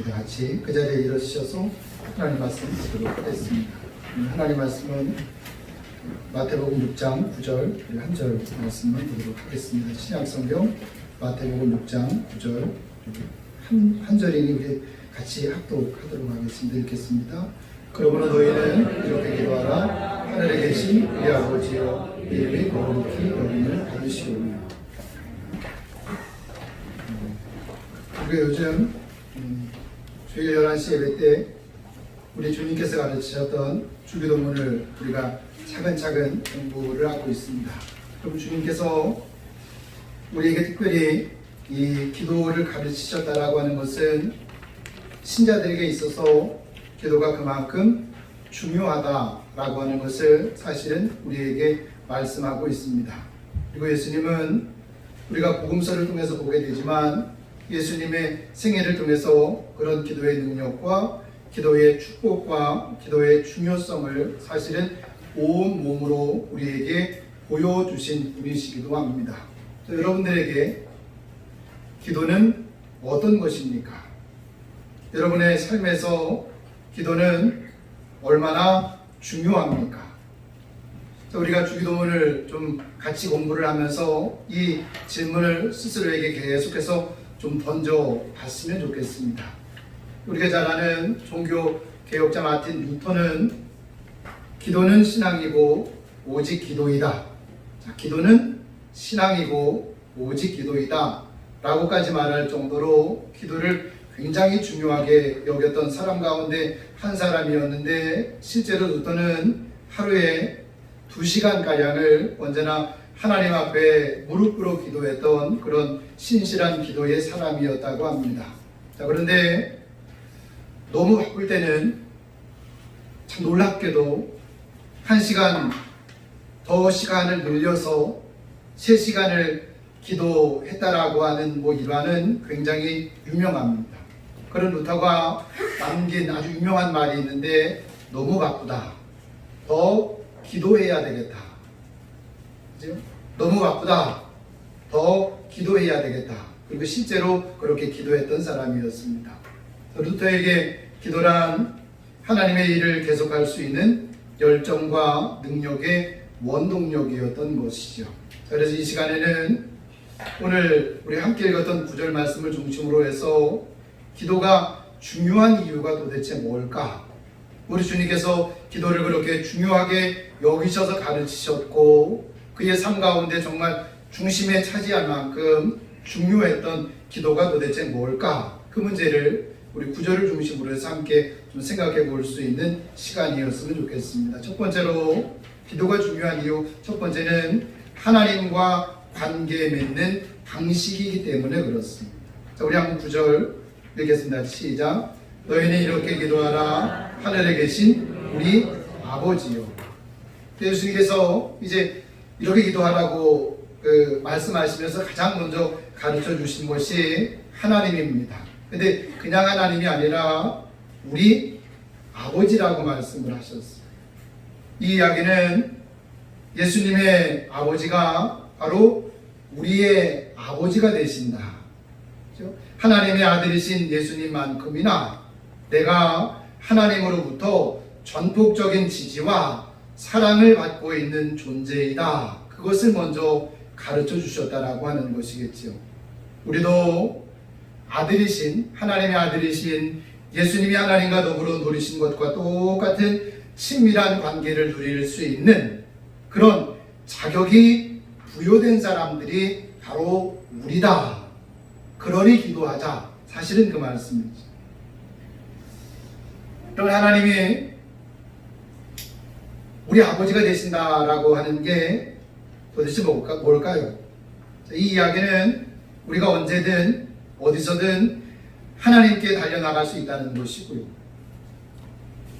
우리 다 같이 그 자리에 일어서셔서 하나님 말씀 듣도록 하겠습니다. 하나님 말씀은 마태복음 6장 9절 그리고 한 절 말씀을 보도록 하겠습니다. 신약성경 마태복음 6장 9절 한 절이니 우리 같이 합독하도록 하겠습니다. 읽겠습니다. 그러므로 너희는 이렇게 기도하라. 하늘에 계신 우리 아버지여 이름이 거룩히 여김을 받으시오며. 우리가 요즘 주일 11시 예배 때 우리 주님께서 가르치셨던 주기도문을 우리가 차근차근 공부를 하고 있습니다. 그럼 주님께서 우리에게 특별히 이 기도를 가르치셨다라고 하는 것은 신자들에게 있어서 기도가 그만큼 중요하다라고 하는 것을 사실은 우리에게 말씀하고 있습니다. 그리고 예수님은 우리가 복음서를 통해서 보게 되지만 예수님의 생애를 통해서 그런 기도의 능력과 기도의 축복과 기도의 중요성을 사실은 온 몸으로 우리에게 보여주신 분이시기도 합니다. 여러분들에게 기도는 어떤 것입니까? 여러분의 삶에서 기도는 얼마나 중요합니까? 우리가 주기도문을 좀 같이 공부를 하면서 이 질문을 스스로에게 계속해서 좀 던져봤으면 좋겠습니다. 우리가 잘 아는 종교 개혁자 마틴 루터는 기도는 신앙이고 오직 기도이다. 자, 기도는 신앙이고 오직 기도이다 라고까지 말할 정도로 기도를 굉장히 중요하게 여겼던 사람 가운데 한 사람이었는데, 실제로 루터는 하루에 2시간가량을 언제나 하나님 앞에 무릎 꿇어 기도했던 그런 신실한 기도의 사람이었다고 합니다. 자, 그런데 너무 바쁠 때는 참 놀랍게도 1시간 더 시간을 늘려서 3시간을 기도했다라고 하는 일화는 굉장히 유명합니다. 그런 루터가 남긴 아주 유명한 말이 있는데, 너무 바쁘다. 더 기도해야 되겠다. 그죠? 너무 바쁘다. 더 기도해야 되겠다. 그리고 실제로 그렇게 기도했던 사람이었습니다. 루터에게 기도란 하나님의 일을 계속할 수 있는 열정과 능력의 원동력이었던 것이죠. 그래서 이 시간에는 오늘 우리 함께 읽었던 9절 말씀을 중심으로 해서 기도가 중요한 이유가 도대체 뭘까? 우리 주님께서 기도를 그렇게 중요하게 여기셔서 가르치셨고 그의 삶 가운데 정말 중심에 차지할 만큼 중요했던 기도가 도대체 뭘까? 그 문제를 우리 9절을 중심으로 해서 함께 좀 생각해 볼 수 있는 시간이었으면 좋겠습니다. 첫 번째로 기도가 중요한 이유, 첫 번째는 하나님과 관계 맺는 방식이기 때문에 그렇습니다. 자, 우리 한번 9절 읽겠습니다. 시작. 너희는 이렇게 기도하라. 하늘에 계신 우리 아버지요. 예수님께서 이제 이렇게 기도하라고 말씀하시면서 가장 먼저 가르쳐 주신 것이 하나님입니다. 근데 그냥 하나님이 아니라 우리 아버지라고 말씀을 하셨어요. 이 이야기는 예수님의 아버지가 바로 우리의 아버지가 되신다. 그렇죠? 하나님의 아들이신 예수님만큼이나 내가 하나님으로부터 전폭적인 지지와 사랑을 받고 있는 존재이다. 그것을 먼저 가르쳐 주셨다라고 하는 것이겠지요. 우리도 아들이신, 하나님의 아들이신 예수님이 하나님과 더불어 누리신 것과 똑같은 친밀한 관계를 누릴 수 있는 그런 자격이 부여된 사람들이 바로 우리다. 그러니 기도하자. 사실은 그 말씀이죠. 그러면 하나님이 우리 아버지가 되신다라고 하는 게 도대체 뭘까요? 이 이야기는 우리가 언제든 어디서든 하나님께 달려나갈 수 있다는 것이고요.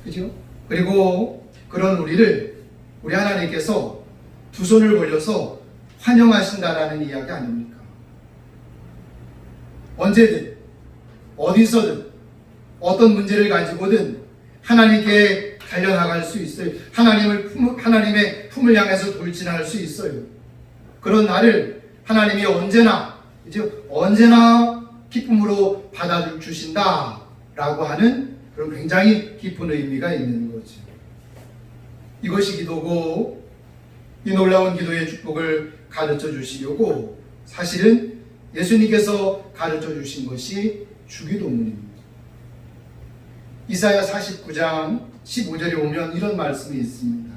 그죠? 그리고 그런 우리를 우리 하나님께서 두 손을 벌려서 환영하신다라는 이야기 아닙니까? 언제든 어디서든 어떤 문제를 가지고든 하나님께 달려나갈 수 있어요. 하나님의 품을 향해서 돌진할 수 있어요. 그런 나를 하나님이 언제나 기쁨으로 받아주신다라고 라고 하는 그런 굉장히 깊은 의미가 있는 거죠. 이것이 기도고 이 놀라운 기도의 축복을 가르쳐 주시려고 사실은 예수님께서 가르쳐 주신 것이 주기도문입니다. 이사야 49장 15절에 보면 이런 말씀이 있습니다.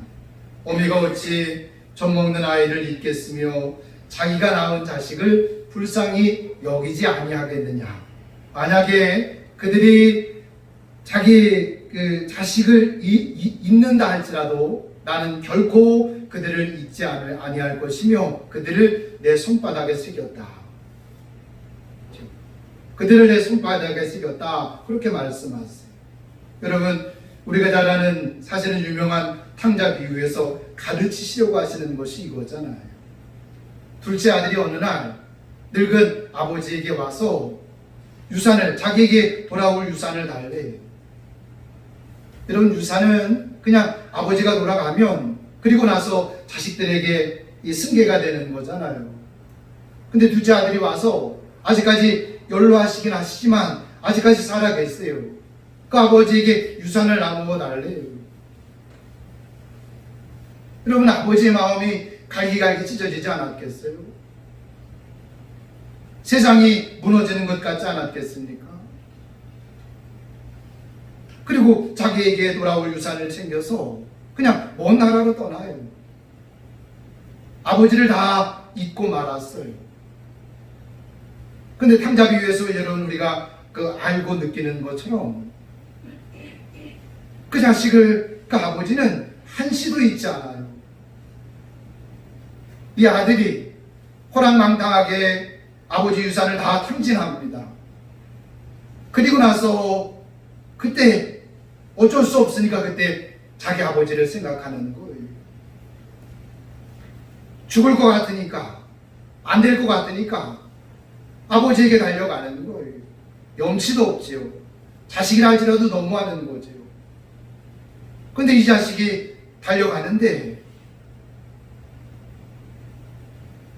어미가 어찌 젖먹는 아이를 잊겠으며 자기가 낳은 자식을 불쌍히 여기지 아니하겠느냐. 만약에 그들이 자기 그 자식을 잊는다 할지라도 나는 결코 그들을 잊지 아니할 것이며 그들을 내 손바닥에 새겼다. 그들을 내 손바닥에 새겼다. 그렇게 말씀하세요. 여러분, 우리가 잘 아는 사실은 유명한 탕자 비유에서 가르치시려고 하시는 것이 이거잖아요. 둘째 아들이 어느 날 늙은 아버지에게 와서 유산을, 자기에게 돌아올 유산을 달래요. 여러분, 유산은 그냥 아버지가 돌아가면 그리고 나서 자식들에게 이 승계가 되는 거잖아요. 근데 둘째 아들이 와서 아직까지 연로하시긴 하시지만 아직까지 살아계세요. 그 아버지에게 유산을 나누어 달래요. 여러분, 아버지의 마음이 갈기갈기 찢어지지 않았겠어요? 세상이 무너지는 것 같지 않았겠습니까? 그리고 자기에게 돌아올 유산을 챙겨서 그냥 먼 나라로 떠나요. 아버지를 다 잊고 말았어요. 근데 탕자 비유에서 여러분 우리가 알고 느끼는 것처럼 그 자식을, 그 아버지는 한시도 잊지 않아요. 이 아들이 호랑망당하게 아버지 유산을 다 탕진합니다. 그리고 나서 그때 어쩔 수 없으니까 그때 자기 아버지를 생각하는 거예요. 죽을 것 같으니까, 안 될 것 같으니까 아버지에게 달려가는 거예요. 염치도 없지요. 자식이라 할지라도 너무하는 거죠. 근데 이 자식이 달려가는데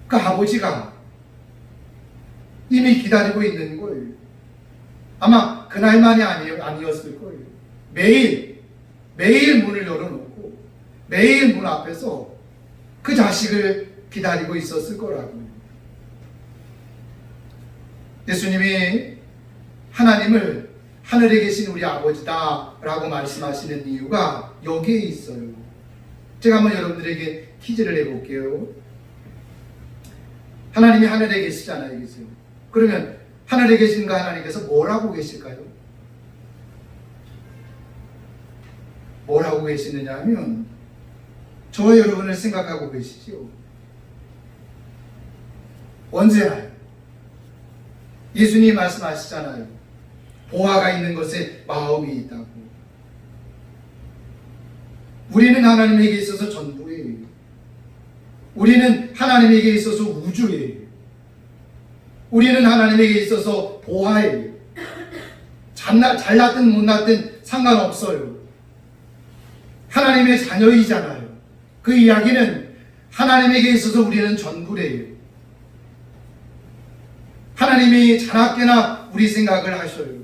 그 아버지가 이미 기다리고 있는 거예요. 아마 그날만이 아니었을 거예요. 매일 문을 열어놓고 매일 문 앞에서 그 자식을 기다리고 있었을 거라고요. 예수님이 하나님을 하늘에 계신 우리 아버지다 라고 말씀하시는 이유가 여기에 있어요. 제가 한번 여러분들에게 퀴즈를 해볼게요. 하나님이 하늘에 계시잖아요. 계세요. 그러면 하늘에 계신 그 하나님께서 뭘 하고 계실까요? 뭘 하고 계시느냐 하면 저와 여러분을 생각하고 계시죠. 언제나 예수님이 말씀하시잖아요. 보화가 있는 것에 마음이 있다고. 우리는 하나님에게 있어서 전부예요. 우리는 하나님에게 있어서 우주예요. 우리는 하나님에게 있어서 보화예요. 잘났든 못났든 상관없어요. 하나님의 자녀이잖아요. 그 이야기는 하나님에게 있어서 우리는 전부래요. 하나님이 자나깨나 우리 생각을 하셔요.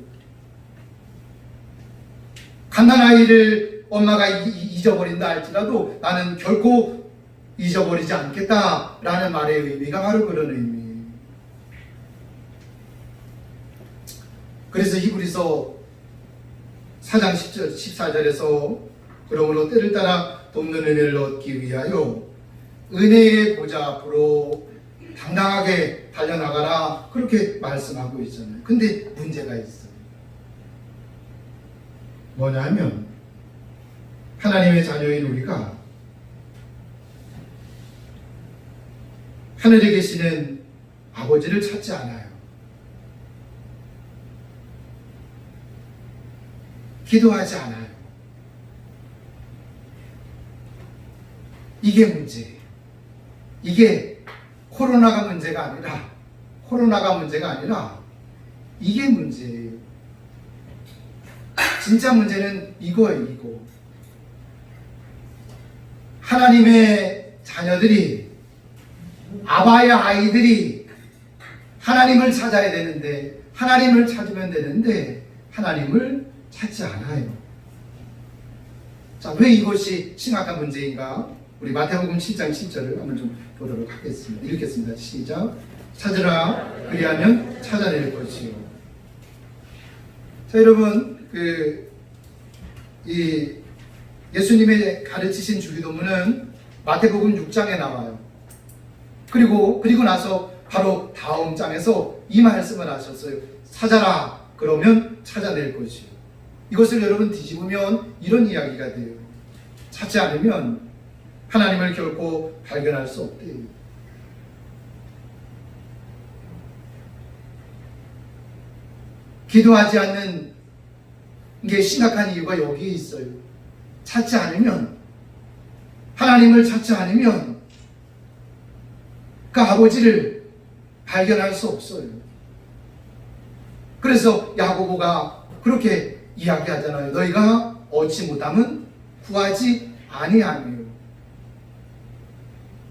갓난아이를 엄마가 잊어버린다 할지라도 나는 결코 잊어버리지 않겠다라는 말의 의미가 바로 그런 의미예요. 그래서 히브리서 4장 14절에서 그러므로 때를 따라 돕는 은혜를 얻기 위하여 은혜의 보좌 앞으로 당당하게 달려나가라, 그렇게 말씀하고 있잖아요. 근데 문제가 있어요. 뭐냐 하면 하나님의 자녀인 우리가 하늘에 계시는 아버지를 찾지 않아요. 기도하지 않아요. 이게 문제예요. 이게 코로나가 문제가 아니라 이게 문제예요. 진짜 문제는 이거예요. 이거. 하나님의 자녀들이, 아바의 아이들이 하나님을 찾아야 되는데, 하나님을 찾으면 되는데 하나님을 찾지 않아요. 자, 왜 이것이 심각한 문제인가? 우리 마태복음 7장 10절을 한번 좀 보도록 하겠습니다. 읽겠습니다. 시작. 찾으라, 그리하면 찾아낼 것이요. 자, 여러분, 이 예수님의 가르치신 주기도문은 마태복음 6장에 나와요. 그리고 나서 바로 다음 장에서 이 말씀을 하셨어요. 찾아라, 그러면 찾아낼 것이요. 이것을 여러분 뒤집으면 이런 이야기가 돼요. 찾지 않으면 하나님을 결코 발견할 수 없대요. 기도하지 않는 게 심각한 이유가 여기에 있어요. 찾지 않으면, 하나님을 찾지 않으면 그 아버지를 발견할 수 없어요. 그래서 야고보가 그렇게 이야기하잖아요. 너희가 얻지 못하면 구하지 아니하며.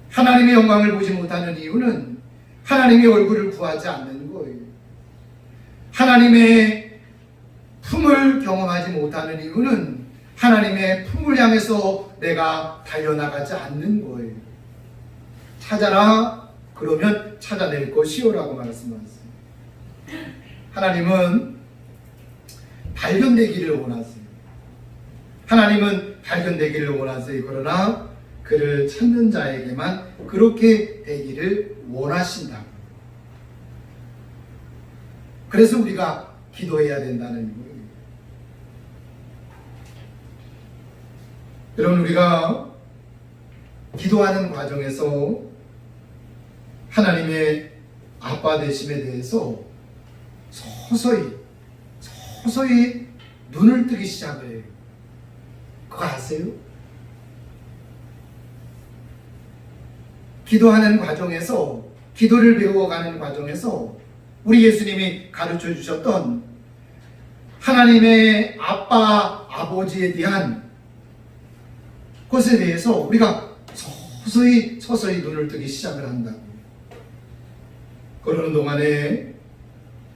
하나님의 영광을 보지 못하는 이유는 하나님의 얼굴을 구하지 않는 거예요. 하나님의 품을 경험하지 못하는 이유는 하나님의 품을 향해서 내가 달려나가지 않는 거예요. 찾아라, 그러면 찾아낼 것이요라고 말씀하셨어요. 하나님은 발견되기를 원하세요. 하나님은 발견되기를 원하세요. 그러나 그를 찾는 자에게만 그렇게 되기를 원하신다. 그래서 우리가 기도해야 된다는 거예요. 여러분, 우리가 기도하는 과정에서 하나님의 아빠 되심에 대해서 서서히 눈을 뜨기 시작해요. 그거 아세요? 기도하는 과정에서, 기도를 배워가는 과정에서 우리 예수님이 가르쳐 주셨던 하나님의 아빠, 아버지에 대한 것에 대해서 우리가 서서히 눈을 뜨기 시작을 한다고. 그러는 동안에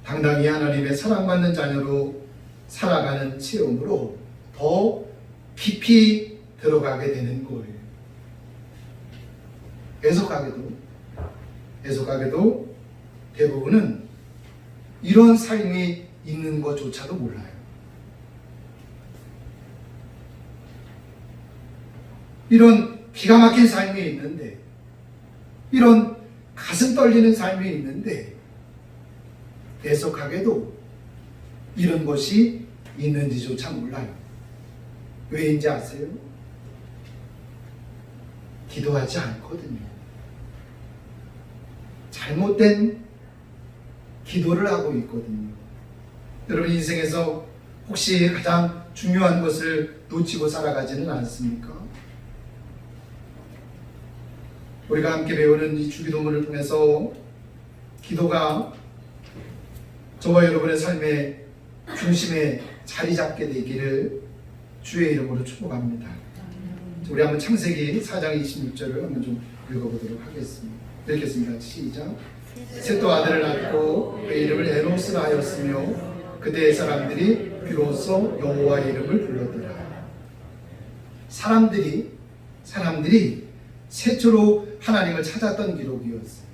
당당히 하나님의 사랑받는 자녀로 살아가는 체험으로 더 깊이 들어가게 되는 거예요. 애석하게도 대부분은 이런 삶이 있는 것조차도 몰라요. 이런 기가 막힌 삶이 있는데, 이런 가슴 떨리는 삶이 있는데, 애석하게도 이런 것이 있는지조차 몰라요. 왜인지 아세요? 기도하지 않거든요. 잘못된 기도를 하고 있거든요. 여러분 인생에서 혹시 가장 중요한 것을 놓치고 살아가지는 않습니까? 우리가 함께 배우는 이 주기도문을 통해서 기도가 저와 여러분의 삶의 중심에 자리 잡게 되기를 주의 이름으로 축복합니다. 우리 한번 창세기 4장 26절을 한번 좀 읽어보도록 하겠습니다. 읽겠습니다. 시작. 셋도 아들을 낳고 그 이름을 에노스라 하였으며 그때의 사람들이 비로소 여호와의 이름을 불렀더라. 사람들이 최초로 하나님을 찾았던 기록이었어요.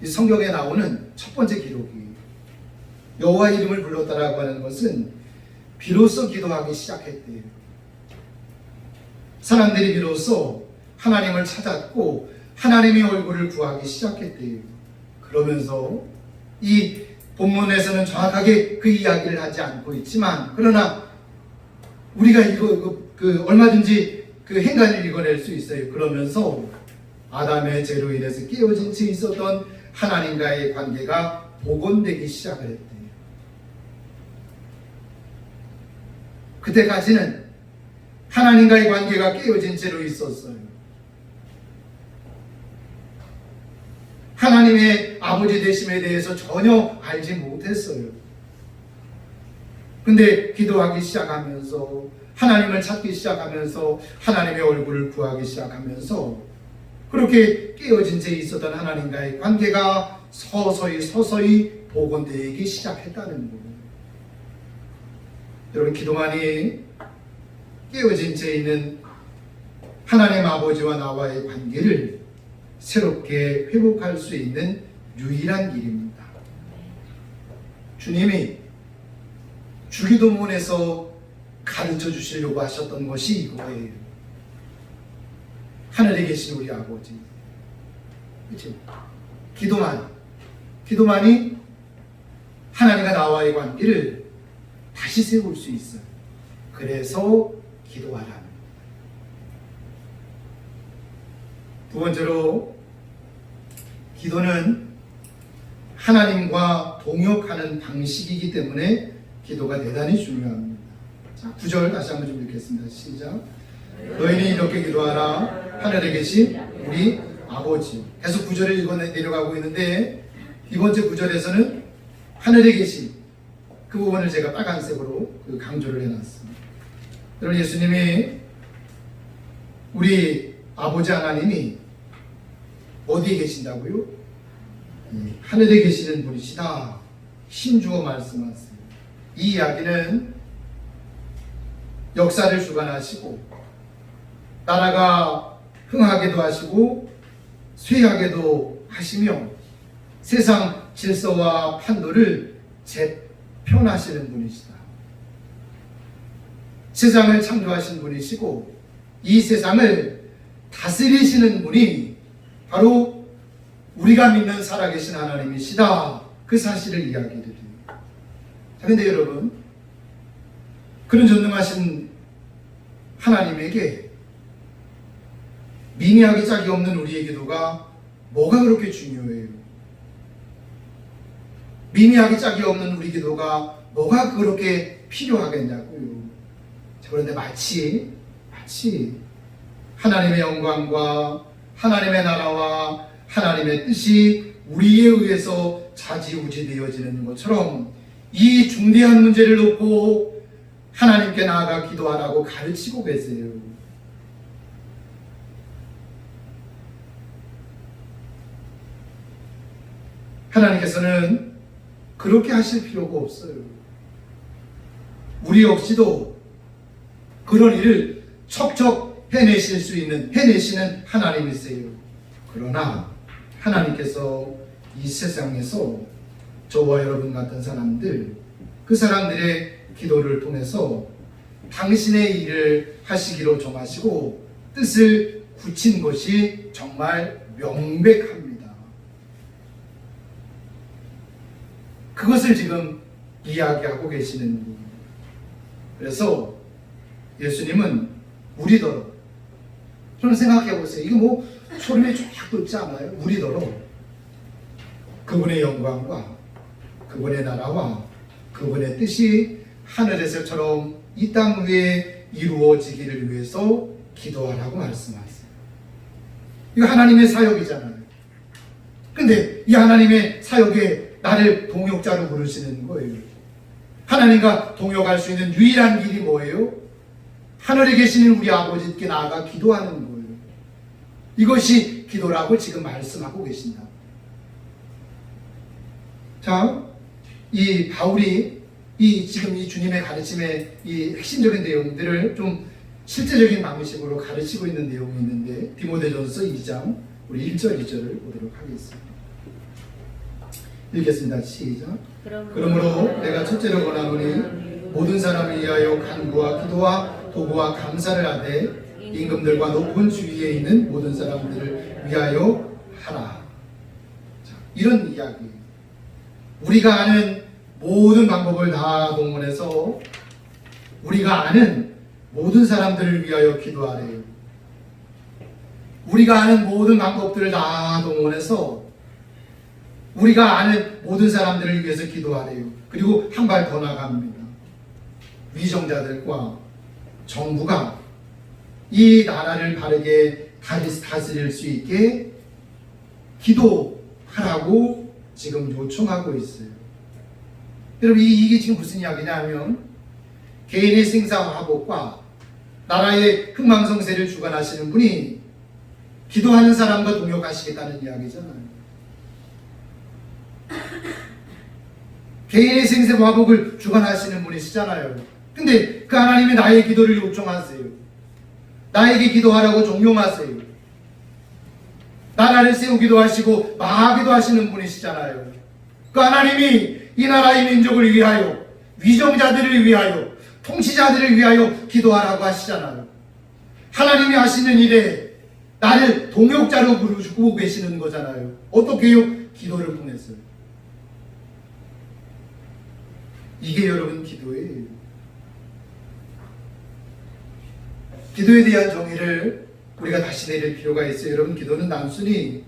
이 성경에 나오는 첫 번째 기록이에요. 여호와의 이름을 불렀다라고 하는 것은 비로소 기도하기 시작했대요. 사람들이 비로소 하나님을 찾았고 하나님의 얼굴을 구하기 시작했대요. 그러면서 이 본문에서는 정확하게 그 이야기를 하지 않고 있지만, 그러나 우리가 얼마든지 그 행간을 읽어낼 수 있어요. 그러면서 아담의 죄로 인해서 깨어진 채 있었던 하나님과의 관계가 복원되기 시작을 했대요. 그때까지는 하나님과의 관계가 깨어진 채로 있었어요. 하나님의 아버지 되심에 대해서 전혀 알지 못했어요. 근데 기도하기 시작하면서, 하나님을 찾기 시작하면서, 하나님의 얼굴을 구하기 시작하면서 그렇게 깨어진 채 있었던 하나님과의 관계가 서서히 복원되기 시작했다는 거예요. 여러분, 기도만이 깨어진 채 있는 하나님 아버지와 나와의 관계를 새롭게 회복할 수 있는 유일한 길입니다. 주님이 주기도문에서 가르쳐 주시려고 하셨던 것이 이거예요. 하늘에 계신 우리 아버지. 그렇죠? 기도만이 하나님과 나와의 관계를 다시 세울 수 있어요. 그래서 기도하라는. 두 번째로, 기도는 하나님과 동역하는 방식이기 때문에 기도가 대단히 중요합니다. 자, 9절 다시 한번 좀 읽겠습니다. 시작. 너희는 이렇게 기도하라. 하늘에 계신 우리 아버지. 계속 9절을 읽어 내려가고 있는데, 이번 주 9절에서는 하늘에 계신 그 부분을 제가 빨간색으로 강조를 해놨습니다. 여러분, 예수님이, 우리 아버지 하나님이 어디에 계신다고요? 하늘에 계시는 분이시다. 힘주어 말씀하세요. 이 이야기는 역사를 주관하시고 나라가 흥하게도 하시고 쇠하게도 하시며 세상 질서와 판도를 재편하시는 분이시다. 세상을 창조하신 분이시고 이 세상을 다스리시는 분이 바로 우리가 믿는 살아계신 하나님이시다. 그 사실을 이야기를 해요. 자, 근데 여러분, 그런 전능하신 하나님에게 미미하기 짝이 없는 우리의 기도가 뭐가 그렇게 중요해요? 미미하기 짝이 없는 우리 기도가 뭐가 그렇게 필요하겠냐고요. 자, 그런데 마치 하나님의 영광과 하나님의 나라와 하나님의 뜻이 우리에 의해서 좌지우지되어지는 것처럼 이 중대한 문제를 놓고 하나님께 나아가 기도하라고 가르치고 계세요. 하나님께서는 그렇게 하실 필요가 없어요. 우리 역시도 그런 일을 척척 해내시는 하나님이세요. 그러나 하나님께서 이 세상에서 저와 여러분 같은 사람들, 그 사람들의 기도를 통해서 당신의 일을 하시기로 정하시고 뜻을 굳힌 것이 정말 명백합니다. 그것을 지금 이야기하고 계시는 거예요. 그래서 예수님은 우리더러, 저는 생각해 보세요. 이거 뭐 소름이 쫙 돋지 않아요? 우리더러 그분의 영광과 그분의 나라와 그분의 뜻이 하늘에서처럼 이 땅 위에 이루어지기를 위해서 기도하라고 말씀하세요. 이거 하나님의 사역이잖아요. 근데 이 하나님의 사역에 나를 동역자로 부르시는 거예요. 하나님과 동역할 수 있는 유일한 길이 뭐예요? 하늘에 계시는 우리 아버지께 나아가 기도하는 거예요. 이것이 기도라고 지금 말씀하고 계신다. 자, 이 바울이 지금 이 주님의 가르침의 이 핵심적인 내용들을 좀 실제적인 방식으로 가르치고 있는 내용이 있는데, 디모데전서 2장 우리 1절 2절을 보도록 하겠습니다. 읽겠습니다. 시작. 그러므로 내가 첫째로 원하노니 모든 사람을 위하여 간구와 기도와 도구와 감사를 하되 임금들과 높은 주위에 있는 모든 사람들을 위하여 하라. 자, 이런 이야기. 우리가 아는 모든 방법을 다 동원해서 우리가 아는 모든 사람들을 위하여 기도하래요. 우리가 아는 모든 방법들을 다 동원해서 우리가 아는 모든 사람들을 위해서 기도하래요. 그리고 한 발 더 나갑니다. 위정자들과 정부가 이 나라를 바르게 다스릴 수 있게 기도하라고 지금 요청하고 있어요. 여러분, 이게 지금 무슨 이야기냐면 개인의 생사화복과 나라의 흥망성쇠를 주관하시는 분이 기도하는 사람과 동역하시겠다는 이야기잖아요. 개인의 생사화복을 주관하시는 분이시잖아요. 근데 그 하나님이 나의 기도를 요청하세요. 나에게 기도하라고 종용하세요. 나라를 세우기도 하시고 망하기도 하시는 분이시잖아요. 그 하나님이 이 나라의 민족을 위하여, 위정자들을 위하여, 통치자들을 위하여 기도하라고 하시잖아요. 하나님이 하시는 일에 나를 동역자로 부르고 계시는 거잖아요. 어떻게요? 기도를 통해서요. 이게 여러분 기도예요. 기도에 대한 정의를 우리가 다시 내릴 필요가 있어요. 여러분, 기도는 단순히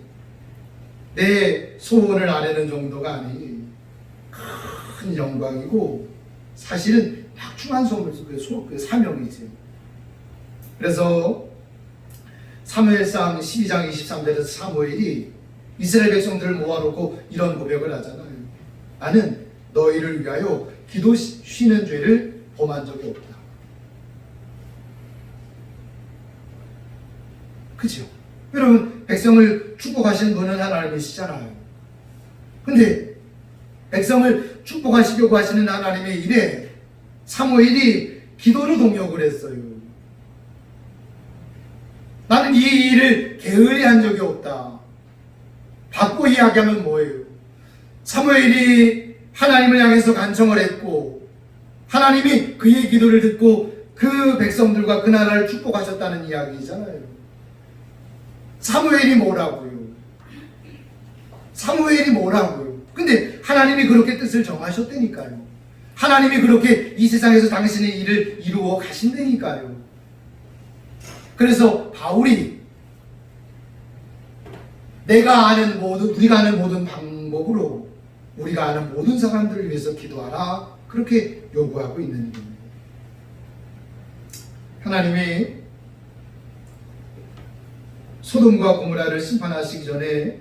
내 소원을 아뢰는 정도가 아니, 큰 영광이고 사실은 막중한 그 사명이죠. 그래서 사무엘상 12장 23절에서 사무엘이 이스라엘 백성들을 모아놓고 이런 고백을 하잖아요. 나는 너희를 위하여 기도 쉬는 죄를 범한 적이 없다. 그죠? 여러분, 백성을 축복하시는 분은 하나님이시잖아요. 근데 백성을 축복하시려고 하시는 하나님의 일에 사무엘이 기도로 동역을 했어요. 나는 이 일을 게을리 한 적이 없다. 바꿔 이야기하면 뭐예요? 사무엘이 하나님을 향해서 간청을 했고 하나님이 그의 기도를 듣고 그 백성들과 그 나라를 축복하셨다는 이야기잖아요. 사무엘이 뭐라고요? 사무엘이 뭐라고요? 근데 하나님이 그렇게 뜻을 정하셨다니까요. 하나님이 그렇게 이 세상에서 당신의 일을 이루어 가신다니까요. 그래서 바울이 우리가 아는 모든 방법으로 우리가 아는 모든 사람들을 위해서 기도하라, 그렇게 요구하고 있는 겁니다. 하나님이 소돔과 고모라를 심판하시기 전에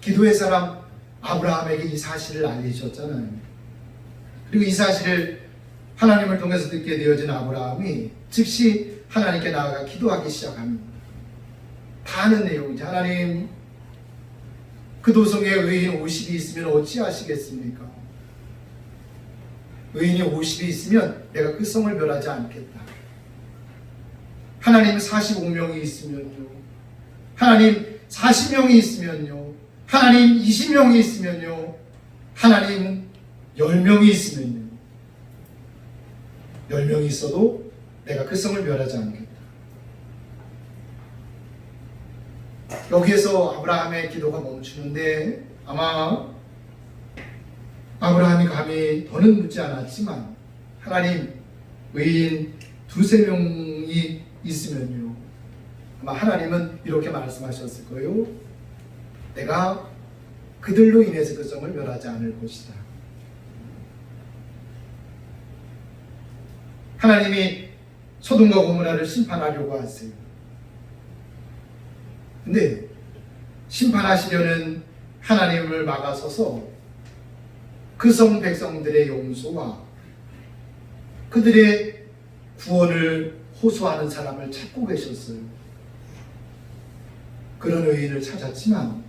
기도의 사람 아브라함에게 이 사실을 알리셨잖아요. 그리고 이 사실을 하나님을 통해서 듣게 되어진 아브라함이 즉시 하나님께 나아가 기도하기 시작합니다. 다 아는 내용이죠. 하나님, 그 도성에 의인 50이 있으면 어찌하시겠습니까? 의인이 50이 있으면 내가 그 성을 멸하지 않겠다. 하나님 45명이 있으면요. 하나님 40명이 있으면요. 하나님 20명이 있으면요. 하나님 10명이 있으면요. 10명이 있어도 내가 그 성을 멸하지 않겠다. 여기에서 아브라함의 기도가 멈추는데 아마 아브라함이 감히 더는 묻지 않았지만 하나님 의인 2-3명이 있으면요. 아마 하나님은 이렇게 말씀하셨을 거예요. 내가 그들로 인해서 그 성을 멸하지 않을 것이다. 하나님이 소돔과 고모라를 심판하려고 하세요. 근데 심판하시려는 하나님을 막아서서 그 성 백성들의 용서와 그들의 구원을 호소하는 사람을 찾고 계셨어요. 그런 의인을 찾았지만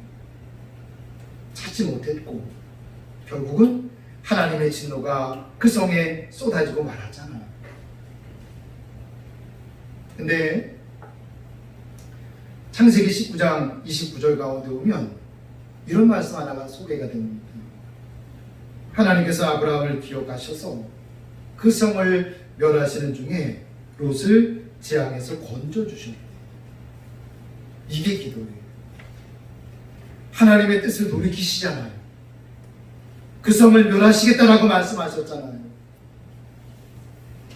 찾지 못했고 결국은 하나님의 진노가 그 성에 쏟아지고 말았잖아요. 근데 창세기 19장 29절 가운데 보면 이런 말씀 하나가 소개가 됩니다. 하나님께서 아브라함을 기억하셔서 그 성을 멸하시는 중에 롯을 재앙에서 건져주셨다. 이게 기도예요. 하나님의 뜻을 돌이키시잖아요. 그 성을 멸하시겠다라고 말씀하셨잖아요.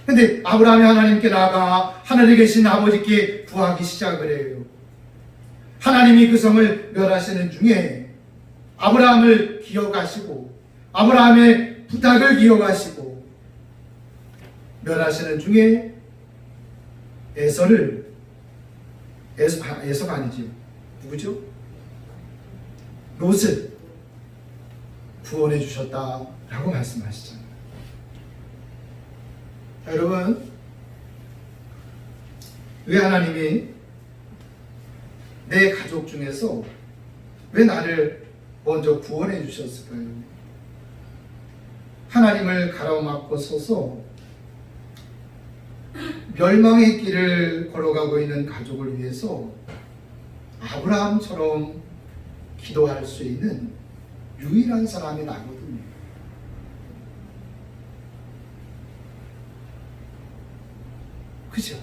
근데 아브라함이 하나님께 나아가 하늘에 계신 아버지께 구하기 시작을 해요. 하나님이 그 성을 멸하시는 중에 아브라함을 기억하시고 아브라함의 부탁을 기억하시고 멸하시는 중에 에서가 아니죠. 누구죠? 롯을 구원해 주셨다라고 말씀하시잖아요. 자, 여러분, 왜 하나님이 내 가족 중에서 왜 나를 먼저 구원해 주셨을까요? 하나님을 가로막고 서서 멸망의 길을 걸어가고 있는 가족을 위해서 아브라함처럼 기도할 수 있는 유일한 사람이 나거든요. 그죠?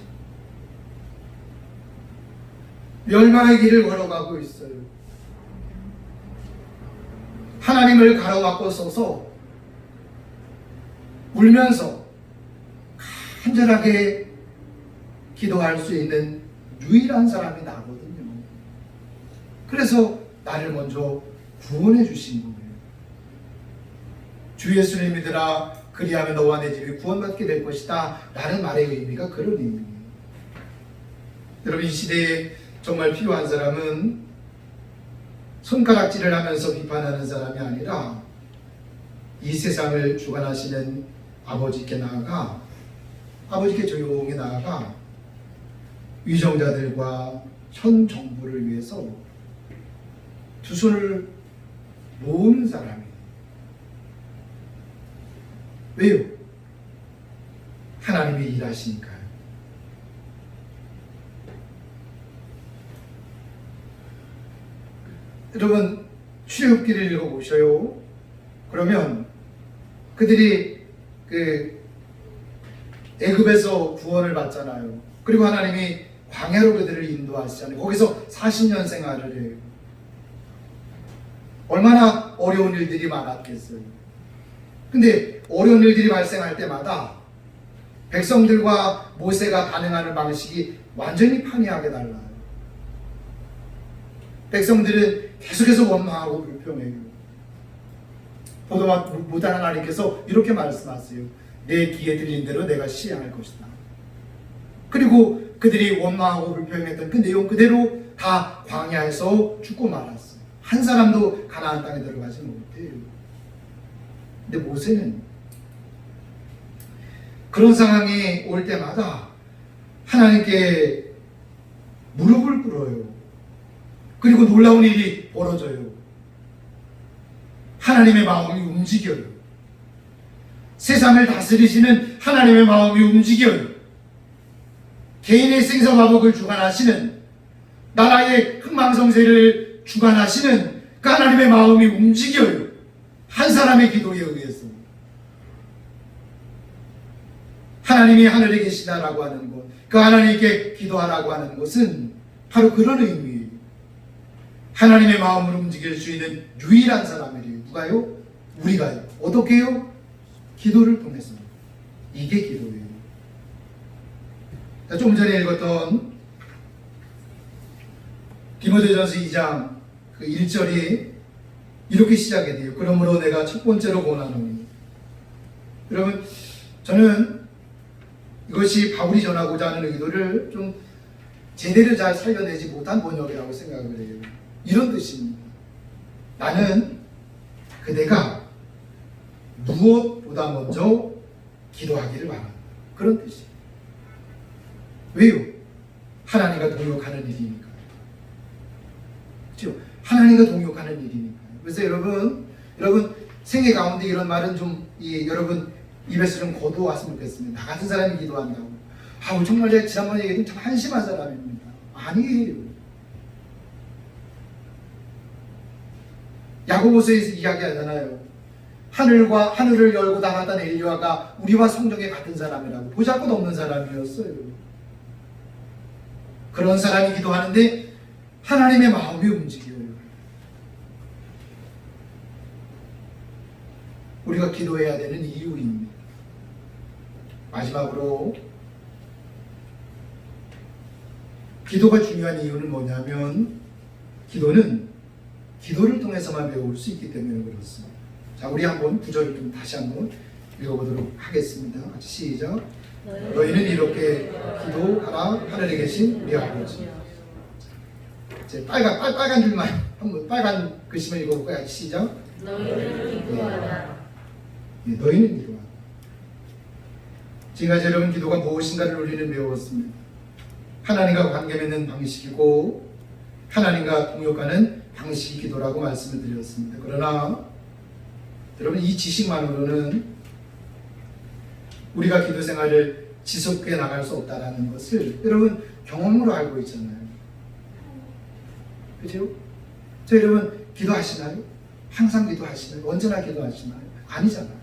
멸망의 길을 걸어가고 있어요. 하나님을 가로막고 서서 울면서 간절하게 기도할 수 있는 유일한 사람이 나거든요. 그래서 나를 먼저 구원해 주신 거예요. 주 예수를 믿으라, 그리하면 너와 내 집이 구원받게 될 것이다 라는 말의 의미가 그런 의미예요. 여러분, 이 시대에 정말 필요한 사람은 손가락질을 하면서 비판하는 사람이 아니라 이 세상을 주관하시는 아버지께 나아가, 아버지께 조용히 나아가 위정자들과 현 정부를 위해서 두 손을 모으는 사람이에요. 왜요? 하나님이 일하시니까요. 여러분, 출애굽기를 읽어보셔요. 그러면 그들이 애굽에서 구원을 받잖아요. 그리고 하나님이 광야로 그들을 인도하시잖아요. 거기서 40년 생활을 해요. 얼마나 어려운 일들이 많았겠어요. 근데 어려운 일들이 발생할 때마다 백성들과 모세가 반응하는 방식이 완전히 판이하게 달라요. 백성들은 계속해서 원망하고 불평해요. 보다 못한 하나님께서 이렇게 말씀하세요. 내 귀에 들린 대로 내가 시행할 것이다. 그리고 그들이 원망하고 불평했던 그 내용 그대로 다 광야에서 죽고 말았어요. 한 사람도 가나안 땅에 들어가지 못해요. 근데 모세는 그런 상황이 올 때마다 하나님께 무릎을 꿇어요. 그리고 놀라운 일이 벌어져요. 하나님의 마음이 움직여요. 세상을 다스리시는 하나님의 마음이 움직여요. 개인의 생사화복을 주관하시는, 나라의 흥망성쇠를 주관하시는 그 하나님의 마음이 움직여요. 한 사람의 기도에 의해서. 하나님이 하늘에 계시다라고 하는 것, 그 하나님께 기도하라고 하는 것은 바로 그런 의미예요. 하나님의 마음을 움직일 수 있는 유일한 사람이래요. 누가요? 우리가요. 어떻게 해요? 기도를 통해서. 이게 기도예요. 좀 전에 읽었던 디모데전서 2장 그 1절이 이렇게 시작이 돼요. 그러므로 내가 첫 번째로 권하노니. 여러분, 저는 이것이 바울이 전하고자 하는 의도를 좀 제대로 잘 살려내지 못한 번역이라고 생각을 해요. 이런 뜻입니다. 나는 그대가 무엇보다 먼저 기도하기를 바란다. 그런 뜻이에요. 왜요? 하나님과 동역하는 일이니까요. 그렇죠? 하나님과 동역하는 일이니까요. 그래서 여러분 생애 가운데 이런 말은 좀 여러분 입에서 좀 거두어왔으면 좋겠습니다. 나 같은 사람이 기도한다고. 정말 제가 지난번에 얘기했던 참 한심한 사람입니다. 아니에요. 야고보서에서 이야기하잖아요. 하늘을 열고 나갔던 엘리야가 우리와 성경에 같은 사람이라고. 보잘것 없는 사람이었어요. 그런 사람이 기도하는데 하나님의 마음이 움직여요. 우리가 기도해야 되는 이유입니다. 마지막으로 기도가 중요한 이유는 뭐냐면 기도는 기도를 통해서만 배울 수 있기 때문에 그렇습니다. 자, 우리 한번 구절을 좀 다시 한번 읽어보도록 하겠습니다. 같이 시작. 너희는 이렇게 기도하라. 하늘에 계신 우리 아버지. 이제 빨간 줄만 한번 빨간 글씨만 읽어볼까요? 시작. 너희는 기도하라. 네, 너희는 기도하라. 지금까지 여러분 기도가 무엇인가를 우리는 배웠습니다. 하나님과 관계 맺는 방식이고 하나님과 동역하는 방식이 기도라고 말씀을 드렸습니다. 그러나 여러분 이 지식만으로는 우리가 기도 생활을 지속해 나갈 수 없다는 것을 여러분 경험으로 알고 있잖아요. 그죠? 저 여러분 기도하시나요? 항상 기도하시나요? 언제나 기도하시나요? 아니잖아요.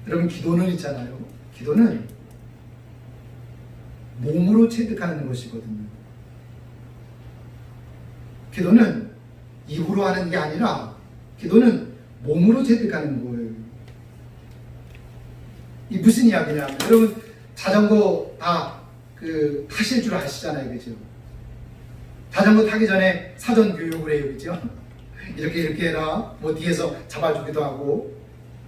여러분 기도는 있잖아요. 기도는 몸으로 체득하는 것이거든요. 기도는 입으로 하는 게 아니라 기도는 몸으로 체득하는 거예요. 이 무슨 이야기냐면 여러분 자전거 다 타실 줄 아시잖아요. 그죠? 자전거 타기 전에 사전 교육을 해요. 그죠? 이렇게 해라. 뭐 뒤에서 잡아주기도 하고.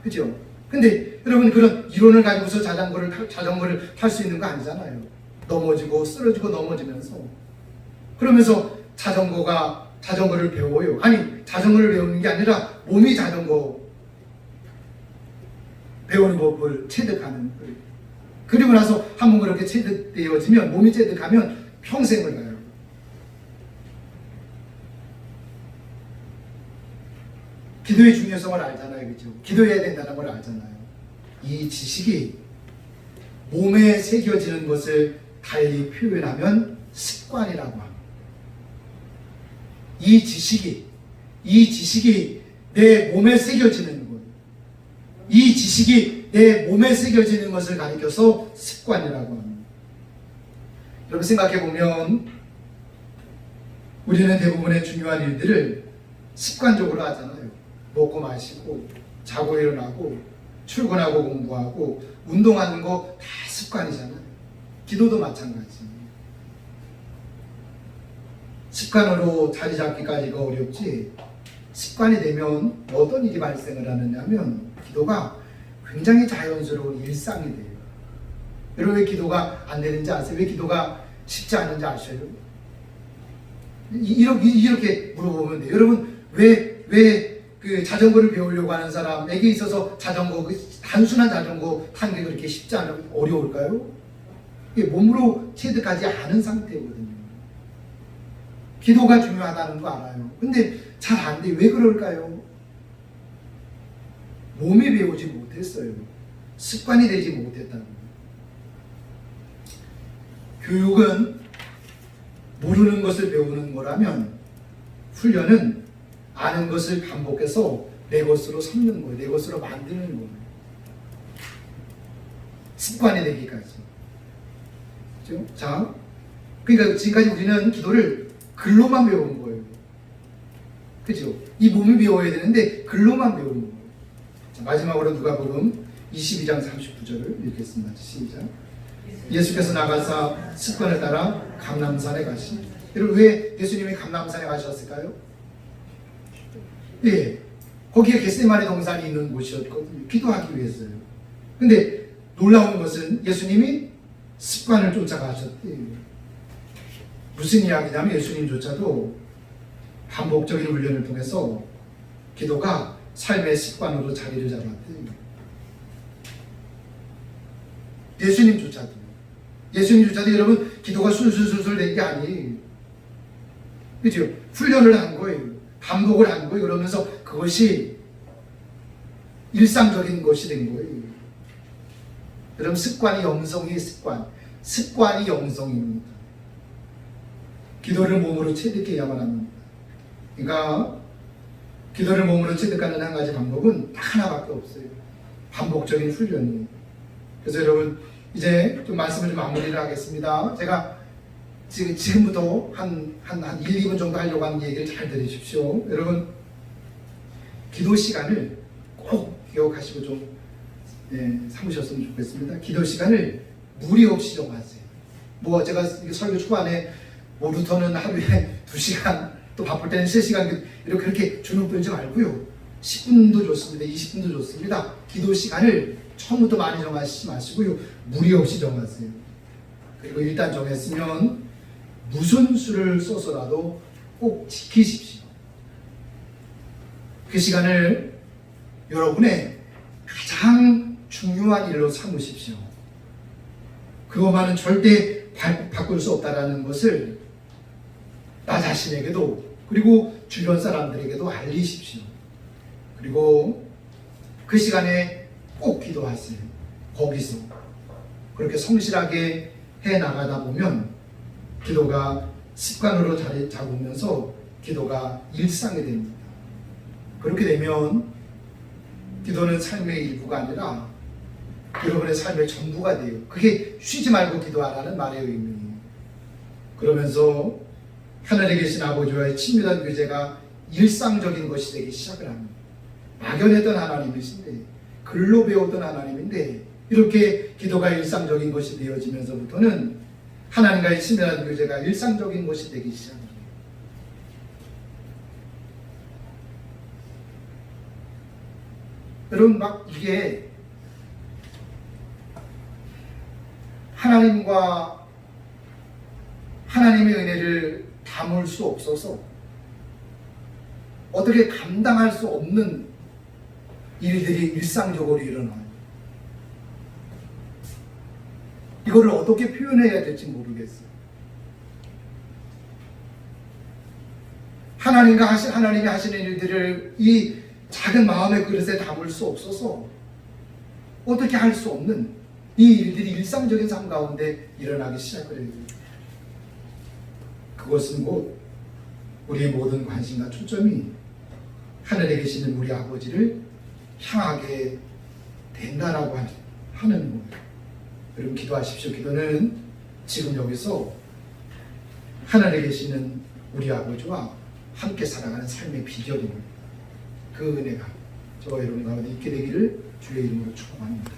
그죠? 근데 여러분 그런 이론을 가지고서 자전거를 탈 수 있는 거 아니잖아요. 넘어지고 쓰러지고 넘어지면서 그러면서 자전거를 배워요. 아니 자전거를 배우는 게 아니라 몸이 자전거 배우는 법을 체득하는 거예요. 그리고 나서 한번 그렇게 체득되어지면 몸이 체득하면 평생을 가요. 기도의 중요성을 알잖아요. 그죠? 기도해야 된다는 걸 알잖아요. 이 지식이 몸에 새겨지는 것을 달리 표현하면 습관이라고 합니다. 이 지식이 내 몸에 새겨지는 것, 이 지식이 내 몸에 새겨지는 것을 가리켜서 습관이라고 합니다. 여러분 생각해보면 우리는 대부분의 중요한 일들을 습관적으로 하잖아요. 먹고 마시고 자고 일어나고 출근하고 공부하고 운동하는 거 다 습관이잖아요. 기도도 마찬가지. 습관으로 자리 잡기까지가 어렵지 습관이 되면 어떤 일이 발생을 하느냐면 기도가 굉장히 자연스러운 일상이 돼요. 여러분 왜 기도가 안 되는지 아세요? 왜 기도가 쉽지 않은지 아셔요? 이렇게 물어보면 돼요. 여러분 왜 그 자전거를 배우려고 하는 사람에게 있어서 단순한 자전거 타는 게 그렇게 쉽지 않으면 어려울까요? 이게 몸으로 체득하지 않은 상태거든요. 기도가 중요하다는 거 알아요. 근데 잘 안 돼. 왜 그럴까요? 몸이 배우지 못했어요. 습관이 되지 못했다는 거예요. 교육은 모르는 것을 배우는 거라면 훈련은 아는 것을 반복해서 내 것으로 삼는 거예요. 내 것으로 만드는 거예요. 습관이 되기까지. 그렇죠? 자, 그러니까 지금까지 우리는 기도를 글로만 배운 거예요. 그죠? 이 몸이 배워야 되는데 글로만 배우는 거예요. 자, 마지막으로 누가복음 22장 39절을 읽겠습니다. 시작. 예수께서 나가사 습관을 따라 감람산에 가시니. 여러분 왜 예수님이 감람산에 가셨을까요? 예, 거기에 겟세마네 동산이 있는 곳이었거든요. 기도하기 위해서요. 근데 놀라운 것은 예수님이 습관을 쫓아가셨대요. 무슨 이야기냐면 예수님조차도 반복적인 훈련을 통해서 기도가 삶의 습관으로 자리를 잡았대요. 예수님조차도 여러분 기도가 술술술술 된 게 아니에요. 그죠? 훈련을 한 거예요. 반복을 한 거예요. 그러면서 그것이 일상적인 것이 된 거예요. 여러분 습관이 영성의 습관이 영성입니다. 기도를 몸으로 체득해야만 합니다. 그러니까 기도를 몸으로 체득하는 한 가지 방법은 딱 하나밖에 없어요. 반복적인 훈련이에요. 그래서 여러분 이제 좀 말씀을 좀 마무리를 하겠습니다. 제가 지금부터 한 1, 2분 정도 하려고 하는 얘기를 잘 들으십시오. 여러분 기도 시간을 꼭 기억하시고 좀 삼으셨으면 좋겠습니다. 기도 시간을 무리 없이 정하세요. 뭐 제가 설교 초반에 뭐 루터는 하루에 2시간 또 바쁠 때는 3시간 이렇게 주눅 들지 말고요. 10분도 좋습니다. 20분도 좋습니다. 기도 시간을 처음부터 많이 정하시지 마시고요. 무리 없이 정하세요. 그리고 일단 정했으면 무슨 수를 써서라도 꼭 지키십시오. 그 시간을 여러분의 가장 중요한 일로 삼으십시오. 그것만은 절대 바꿀 수 없다는 것을 나 자신에게도 그리고 주변 사람들에게도 알리십시오. 그리고 그 시간에 꼭 기도하세요. 거기서 그렇게 성실하게 해 나가다 보면 기도가 습관으로 자리 잡으면서 기도가 일상이 됩니다. 그렇게 되면 기도는 삶의 일부가 아니라 여러분의 삶의 전부가 돼요. 그게 쉬지 말고 기도하라는 말의 의미예요. 그러면서 하늘에 계신 아버지와의 친밀한 교제가 일상적인 것이 되기 시작을 합니다. 막연했던 하나님이신데, 글로 배우던 하나님인데, 이렇게 기도가 일상적인 것이 되어지면서부터는 하나님과의 친밀한 교제가 일상적인 것이 되기 시작합니다. 여러분, 막 이게 하나님과 하나님의 은혜를 담을 수 없어서 어떻게 감당할 수 없는 일들이 일상적으로 일어나요. 이거를 어떻게 표현해야 될지 모르겠어요. 하나님이 하시는 일들을 이 작은 마음의 그릇에 담을 수 없어서 어떻게 할 수 없는 이 일들이 일상적인 삶 가운데 일어나기 시작을 해요. 그것은 곧 우리의 모든 관심과 초점이 하늘에 계시는 우리 아버지를 향하게 된다라고 하는 거예요. 여러분, 기도하십시오. 기도는 지금 여기서 하늘에 계시는 우리 아버지와 함께 살아가는 삶의 비결입니다. 그 은혜가 저와 여러분 가운데 있게 되기를 주의 이름으로 축복합니다.